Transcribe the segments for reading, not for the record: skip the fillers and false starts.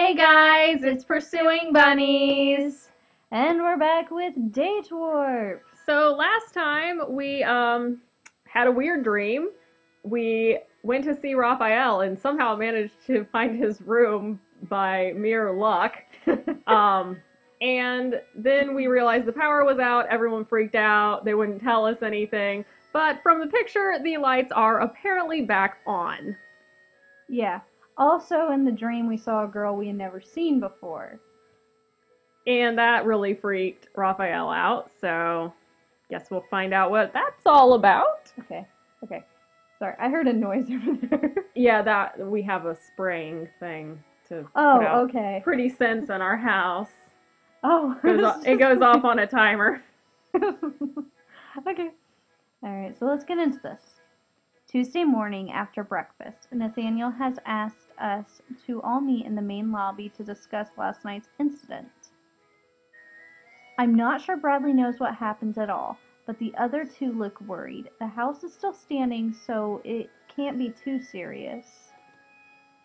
Hey guys, it's Pursuing Bunnies. And we're back with Date Warp. So last time we had a weird dream. We went to see Raphael and somehow managed to find his room by mere luck. um, and then we realized the power was out. Everyone freaked out. They wouldn't tell us anything. But from the picture, the lights are apparently back on. Yeah. Also, in the dream, we saw a girl we had never seen before. And that really freaked Raphael out. So guess we'll find out what that's all about. Okay. Sorry, I heard a noise over there. Yeah, that we have a spraying thing to put Oh, out okay. pretty scents in our house. Oh, It goes off on a timer. Okay. Alright, so let's get into this. Tuesday morning after breakfast, Nathaniel has asked us to all meet in the main lobby to discuss last night's incident. I'm not sure Bradley knows what happens at all, but the other two look worried. The house is still standing, so it can't be too serious.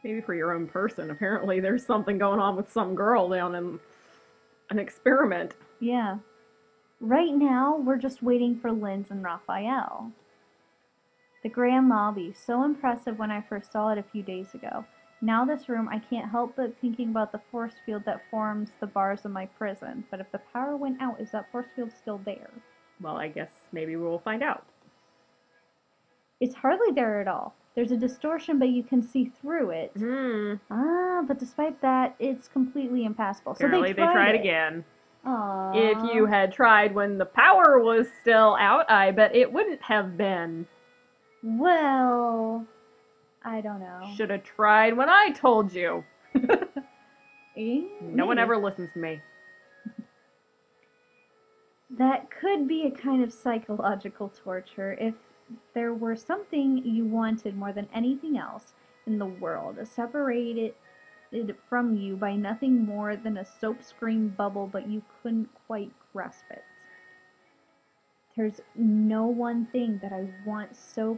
Maybe for your own person. Apparently there's something going on with some girl down in an experiment. Yeah. Right now, we're just waiting for Linz and Raphael. The grand lobby, so impressive when I first saw it a few days ago. Now this room, I can't help but thinking about the force field that forms the bars of my prison. But if the power went out, is that force field still there? Well, I guess maybe we'll find out. It's hardly there at all. There's a distortion, but you can see through it. But despite that, it's completely impassable. Apparently So they tried again. Aww. If you had tried when the power was still out, I bet it wouldn't have been. Well, I don't know. Should have tried when I told you. No one Maybe. ever listens to me. That could be a kind of psychological torture if there were something you wanted more than anything else in the world, separated from you by nothing more than a soap screen bubble, but you couldn't quite grasp it. There's no one thing that I want so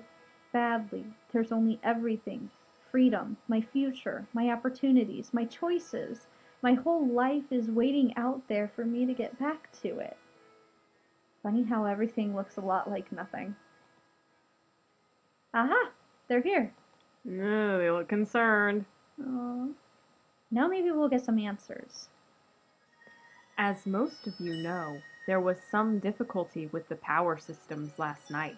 badly. There's only everything. Freedom, my future, my opportunities, my choices. My whole life is waiting out there for me to get back to it. Funny how everything looks a lot like nothing. Aha! They're here. No, they look concerned. Aww. Now maybe we'll get some answers. As most of you know, there was some difficulty with the power systems last night.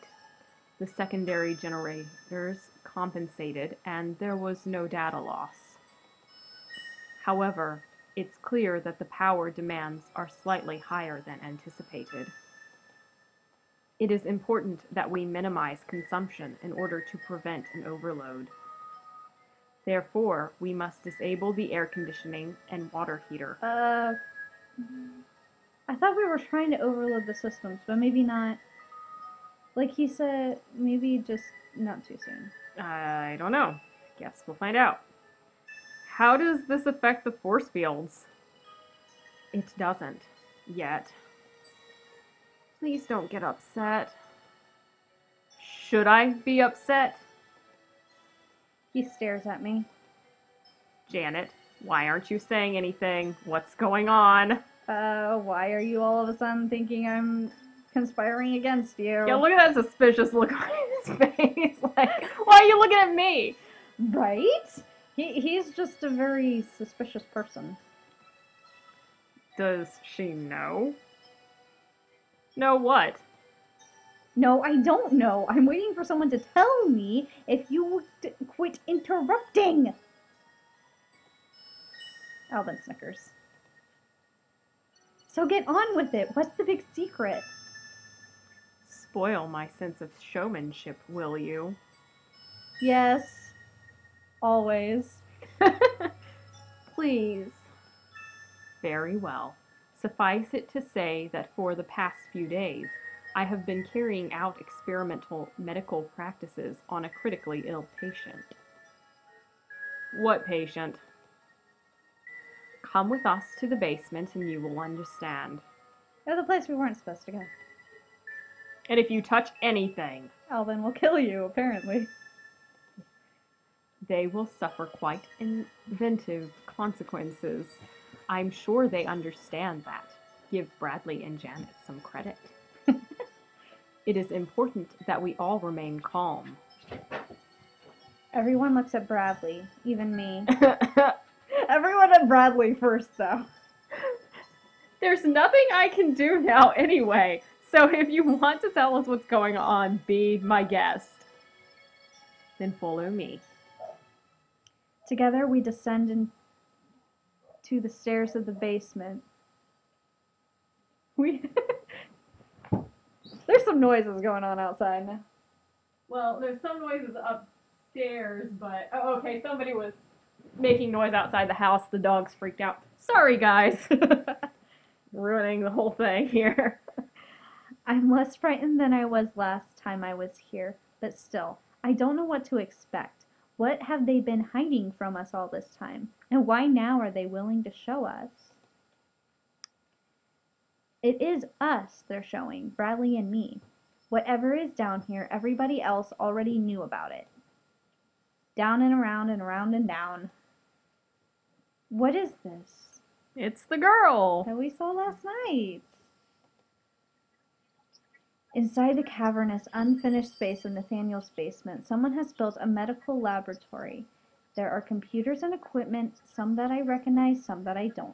The secondary generators compensated, and there was no data loss. However, it's clear that the power demands are slightly higher than anticipated. It is important that we minimize consumption in order to prevent an overload. Therefore, we must disable the air conditioning and water heater. I thought we were trying to overload the systems, but maybe not. Like he said, maybe just not too soon. I don't know. Guess we'll find out. How does this affect the force fields? It doesn't. Yet. Please don't get upset. Should I be upset? He stares at me. Janet, why aren't you saying anything? What's going on? Why are you all of a sudden thinking I'm conspiring against you? Yeah, look at that suspicious look on his face. Like, why are you looking at me? Right? He's just a very suspicious person. Does she know? Know what? No, I don't know. I'm waiting for someone to tell me if you would quit interrupting. Alvin snickers. So get on with it. What's the big secret? Spoil my sense of showmanship, will you? Yes. Always. Please. Very well. Suffice it to say that for the past few days, I have been carrying out experimental medical practices on a critically ill patient. What patient? Come with us to the basement and you will understand. They're the place we weren't supposed to go. And if you touch anything... Alvin will kill you, apparently. They will suffer quite inventive consequences. I'm sure they understand that. Give Bradley and Janet some credit. It is important that we all remain calm. Everyone looks at Bradley, even me. Everyone at Bradley first, though. There's nothing I can do now anyway, so if you want to tell us what's going on, be my guest. Then follow me. Together we descend into the stairs of the basement. There's some noises going on outside now. Well, there's some noises upstairs, but... Oh, okay, somebody was making noise outside the house. The dogs freaked out. Sorry, guys. Ruining the whole thing here. I'm less frightened than I was last time I was here, but still, I don't know what to expect. What have they been hiding from us all this time? And why now are they willing to show us? It is us they're showing, Bradley and me. Whatever is down here, everybody else already knew about it. Down and around and around and down. What is this? It's the girl that we saw last night. Inside the cavernous, unfinished space of Nathaniel's basement, someone has built a medical laboratory. There are computers and equipment, some that I recognize, some that I don't.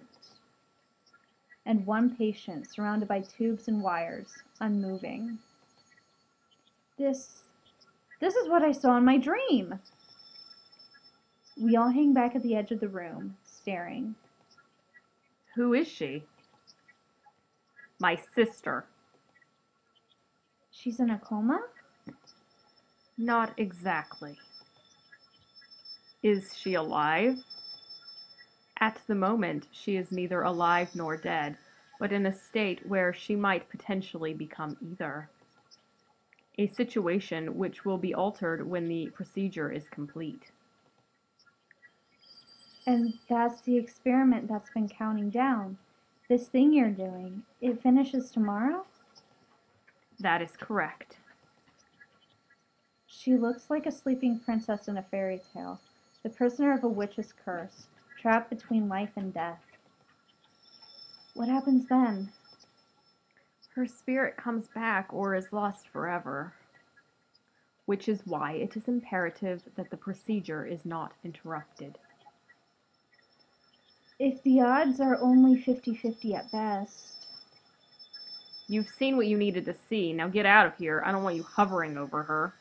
And one patient surrounded by tubes and wires, unmoving. This is what I saw in my dream. We all hang back at the edge of the room, staring. Who is she? My sister. She's in a coma? Not exactly. Is she alive? At the moment, she is neither alive nor dead, but in a state where she might potentially become either. A situation which will be altered when the procedure is complete. And that's the experiment that's been counting down. This thing you're doing, it finishes tomorrow? That is correct. She looks like a sleeping princess in a fairy tale, the prisoner of a witch's curse, trapped between life and death. What happens then? Her spirit comes back or is lost forever, which is why it is imperative that the procedure is not interrupted. If the odds are only 50-50 at best. You've seen what you needed to see. Now get out of here. I don't want you hovering over her.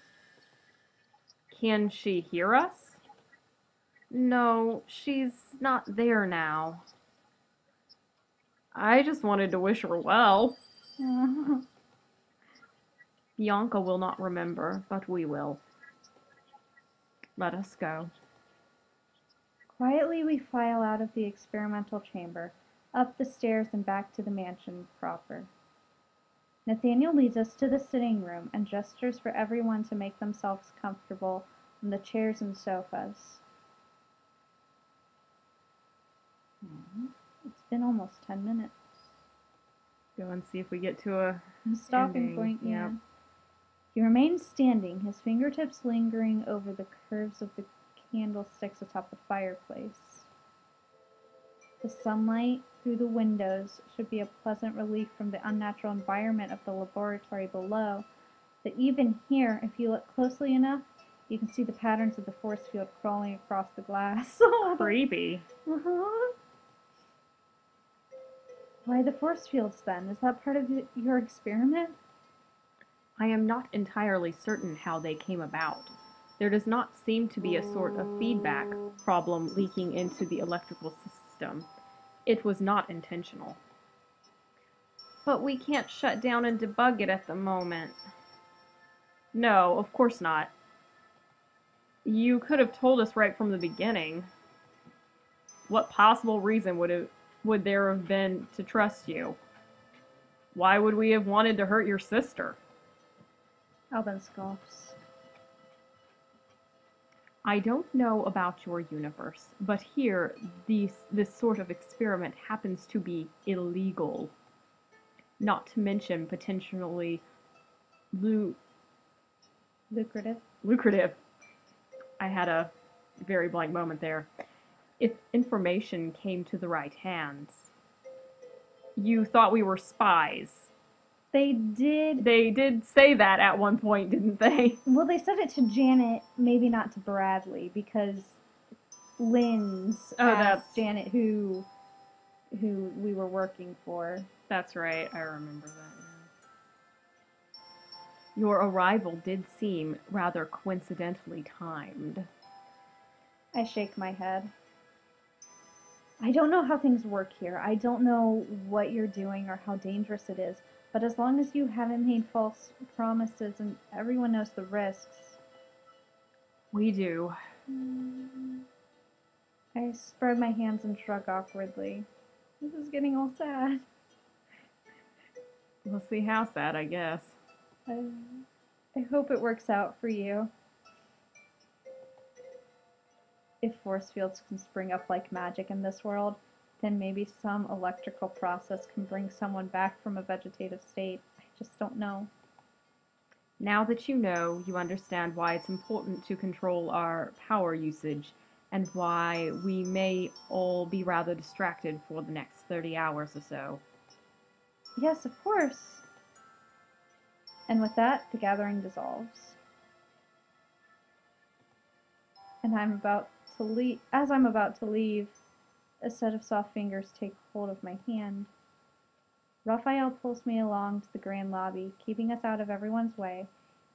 Can she hear us? No, she's not there now. I just wanted to wish her well. Bianca will not remember, but we will. Let us go. Quietly we file out of the experimental chamber, up the stairs and back to the mansion proper. Nathaniel leads us to the sitting room and gestures for everyone to make themselves comfortable on the chairs and sofas. It's been almost 10 minutes. Go and see if we get to a stopping point, yeah. Yep. He remains standing, his fingertips lingering over the curves of the candlesticks atop the fireplace. The sunlight through the windows should be a pleasant relief from the unnatural environment of the laboratory below, but even here, if you look closely enough, you can see the patterns of the force field crawling across the glass. Creepy. Uh-huh. Why the force fields then? Is that part of your experiment? I am not entirely certain how they came about. There does not seem to be a sort of feedback problem leaking into the electrical system. It was not intentional. But we can't shut down and debug it at the moment. No, of course not. You could have told us right from the beginning. What possible reason would there have been to trust you? Why would we have wanted to hurt your sister? Alban scoffs. I don't know about your universe, but here, this sort of experiment happens to be illegal. Not to mention potentially lucrative. Lucrative. I had a very blank moment there. If information came to the right hands, you thought we were spies. They did. They did say that at one point, didn't they? Well, they said it to Janet, maybe not to Bradley, because Lynn's asked Janet who we were working for. That's right. I remember that now. Your arrival did seem rather coincidentally timed. I shake my head. I don't know how things work here. I don't know what you're doing or how dangerous it is. But as long as you haven't made false promises and everyone knows the risks. We do. I spread my hands and shrug awkwardly. This is getting all sad. We'll see how sad, I guess. I hope it works out for you. If force fields can spring up like magic in this world, then maybe some electrical process can bring someone back from a vegetative state. I just don't know. Now that you know, you understand why it's important to control our power usage and why we may all be rather distracted for the next 30 hours or so. Yes, of course. And with that, the gathering dissolves. And as I'm about to leave, a set of soft fingers take hold of my hand. Raphael pulls me along to the grand lobby, keeping us out of everyone's way.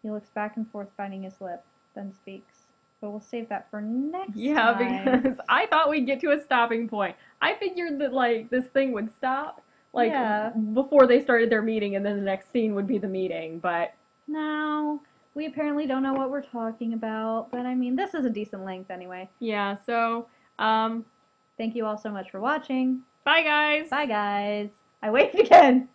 He looks back and forth, biting his lip, then speaks. But we'll save that for next time. Yeah, because I thought we'd get to a stopping point. I figured that, like, this thing would stop, like, before they started their meeting, and then the next scene would be the meeting, but... No, we apparently don't know what we're talking about, but I mean, this is a decent length anyway. Yeah, so, thank you all so much for watching. Bye, guys! Bye, guys! I waved again!